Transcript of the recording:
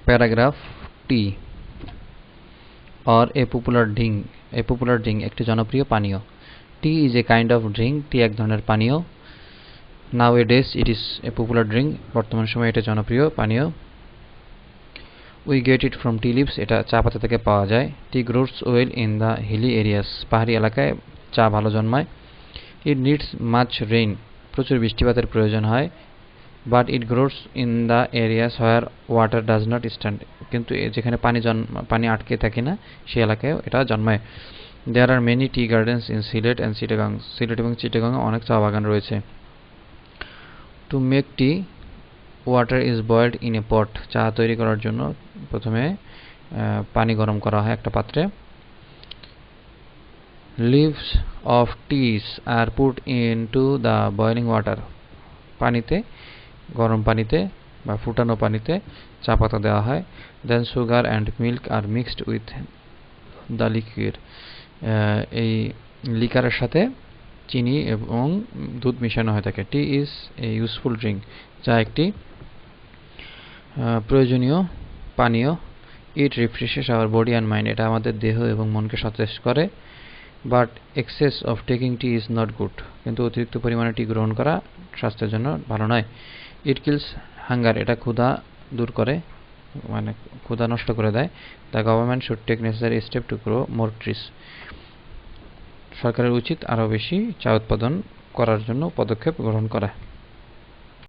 Paragraph T or a popular drink একটি জনপ্রিয় পানীয়। Tea is a kind of drink, tea এক ধরনের পানীয়। Nowadays it is a popular drink, বর্তমান সময়ে এটা জনপ্রিয় পানীয়। We get it from tea leaves, এটা চা পাতা থেকে পাওয়া যায়। Tea grows well in the hilly areas, পাহাড়ি এলাকায় চা ভালো জন্মায়। It needs much rain, প্রচুর বৃষ্টিপাতের প্রয়োজন হয়। But it grows in the areas where water does not stand, কিন্তু যেখানে পানি আটকে থাকে না সেই এলাকায় এটা জন্মায়। There are many tea gardens in Sylhet and Chittagong, Sylhet এবং চিটাগং অনেক চা বাগান রয়েছে। To make tea, water is boiled in a pot, চা তৈরি করার জন্য প্রথমে পানি গরম করা হয় একটা পাত্রে। Leaves of teas are put into the boiling water, পানিতে গরম পানিতে বা ফুটানো পানিতে চা পাতা দেওয়া হয়। Then sugar and milk are mixed with the liquor, এই লিকারের সাথে চিনি এবং দুধ মিশানো হয়ে থাকে। Tea is a useful drink, চা একটি প্রয়োজনীয় পানীয়। It refreshes our body and mind, এটা আমাদের দেহ এবং মনকে সতেজ করে। But excess of taking tea is not good, কিন্তু অতিরিক্ত পরিমাণে টি গ্রহণ করা স্বাস্থ্যের জন্য ভালো নয়। It kills hunger, এটা ক্ষুধা দূর করে, মানে ক্ষুধা নষ্ট করে দেয়। The government should take necessary step to grow more trees, সরকারের উচিত আরও বেশি চা উৎপাদন করার জন্য পদক্ষেপ গ্রহণ করা।